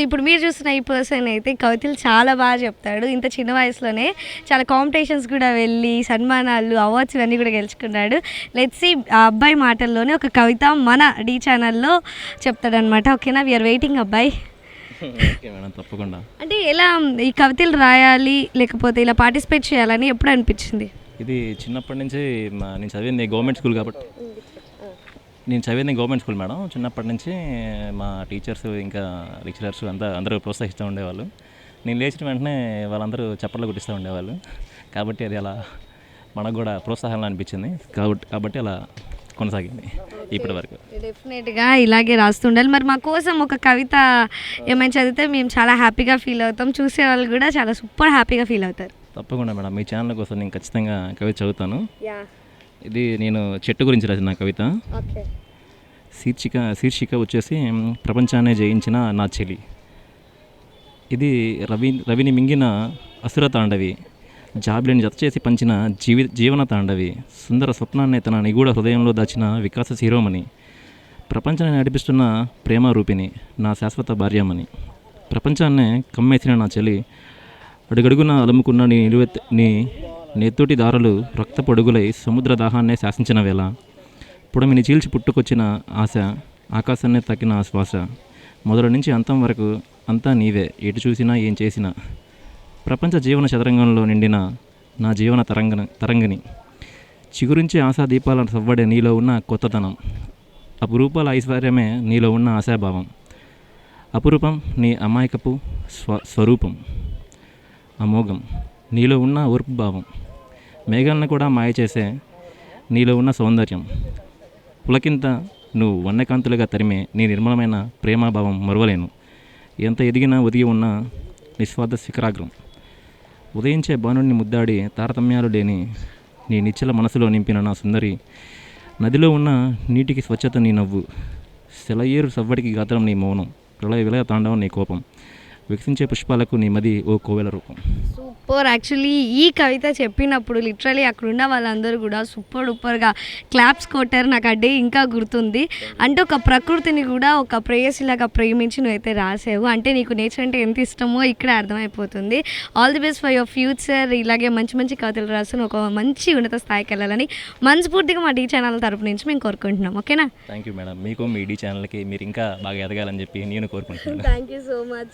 ఇప్పుడు మీరు చూస్తున్న ఈ పర్సన్ అయితే కవితలు చాలా బాగా చెప్తాడు. ఇంత చిన్న వయసులోనే చాలా కాంపిటీషన్స్ కూడా వెళ్ళి సన్మానాలు, అవార్డ్స్ ఇవన్నీ కూడా గెలుచుకున్నాడు. లెట్స్ సీ ఆ అబ్బాయి మాటల్లోనే ఒక కవిత మన డి ఛానల్లో చెప్తాడనమాట. ఓకేనా, వీఆర్ వెయిటింగ్ అబ్బాయి. ఓకే మేడం, తప్పకుండా. అంటే ఎలా ఈ కవితలు రాయాలి లేకపోతే ఇలా పార్టిసిపేట్ చేయాలని ఎప్పుడు అనిపించింది? ఇది చిన్నప్పటి నుంచి నేను చదివింది గవర్నమెంట్ స్కూల్ కాబట్టి మేడం. చిన్నప్పటి నుంచి మా టీచర్స్ ఇంకా లెక్చరర్స్ అందరూ ప్రోత్సహిస్తూ ఉండేవాళ్ళు. నేను లేచిన వెంటనే వాళ్ళందరూ చప్పట్లు కొట్టిస్తూ ఉండేవాళ్ళు. కాబట్టి అది అలా మనకు కూడా ప్రోత్సాహం అనిపించింది. కాబట్టి అలా కొనసాగింది ఇప్పటి వరకు. డెఫినెట్గా ఇలాగే రాస్తుండాలి. మరి మా కోసం ఒక కవిత ఏమైనా చదివితే మేము చాలా హ్యాపీగా ఫీల్ అవుతాం, చూసే వాళ్ళు కూడా చాలా సూపర్ హ్యాపీగా ఫీల్ అవుతారు. తప్పకుండా మేడం, మీ ఛానల్ కోసం నేను ఖచ్చితంగా కవిత చదువుతాను. ఇది నేను చెట్టు గురించి రాసిన కవిత. శీర్షిక వచ్చేసి ప్రపంచాన్ని జయించిన నా చెలి. ఇది రవిని మింగిన అసుర తాండవి, జాబిలిని జత చేసి పంచిన జీవన తాండవి, సుందర స్వప్నాన్ని తన నిగూఢ హృదయంలో దాచిన వికాస శిరోమణి, ప్రపంచాన్ని నడిపిస్తున్న ప్రేమ రూపిణి, నా శాశ్వత భార్యమని. ప్రపంచాన్నే కమ్మేసిన నా చెలి, అడుగడుగున అలుముకున్న నీ నెత్తుటి దారులు రక్తపు అడుగులై సముద్ర దాహాన్నే శాసించిన వేళ, పుడమిని చీల్చి పుట్టుకొచ్చిన ఆశ, ఆకాశాన్నే తక్కిన శ్వాస, మొదటి నుంచి అంతం వరకు అంతా నీవే, ఎటు చూసినా ఏం చేసినా, ప్రపంచ జీవన చదరంగంలో నిండిన నా జీవన తరంగిణి, చిగురించి ఆశా దీపాల సవ్వడే నీలో ఉన్న కొత్తతనం, అపురూపాల ఐశ్వర్యమే నీలో ఉన్న ఆశాభావం, అపురూపం నీ అమాయకపు స్వరూపం, అమోఘం నీలో ఉన్న ఓర్పు భావం, మేఘాలను కూడా మాయ చేసే నీలో ఉన్న సౌందర్యం, పులకింత నువ్వు వన్నెకాంతులుగా తరిమే నీ నిర్మలమైన ప్రేమాభావం మరువలేను, ఎంత ఎదిగినా ఒదిగి ఉన్న నిస్వార్థ శిఖరాగ్రం, ఉదయించే బాణుడిని ముద్దాడి తారతమ్యాలు లేని నీ నిశ్చల మనసులో నింపిన నా సుందరి, నదిలో ఉన్న నీటికి స్వచ్ఛత నీ నవ్వు, సెలయేరు సవ్వడికి గాత్రం నీ మౌనం, ప్రళయ విలయ తాండవం నీ కోపం, వికసించే పుష్పాలకు నీ మది ఓ కోవెల రూపం. సూపర్. యాక్చువల్లీ ఈ కవిత చెప్పినప్పుడు లిటరలీ అక్కడ ఉన్న వాళ్ళందరూ కూడా సూపర్ డూపర్గా క్లాప్స్ కొట్టారు. నాకు ఆ డే ఇంకా గుర్తుంది. అంటే ఒక ప్రకృతిని కూడా ఒక ప్రేయసిలాగా ప్రేమించి నువ్వైతే రాసావు. అంటే నీకు నేచర్ అంటే ఎంత ఇష్టమో ఇక్కడ అర్థమైపోతుంది. All the best for your future. ఇలాగే మంచి మంచి కవితలు రాసుకుని ఒక మంచి ఉన్నత స్థాయికి వెళ్ళాలని మనస్ఫూర్తిగా మా డి ఛానల్ తరపు నుంచి మేము కోరుకుంటున్నాం. ఓకేనా? Thank you madam. మీకు మీ డి ఛానల్కి మీరు ఇంకా బాగా ఎదగాలని చెప్పి నేను కోరుకుంటున్నాను. Thank you so much.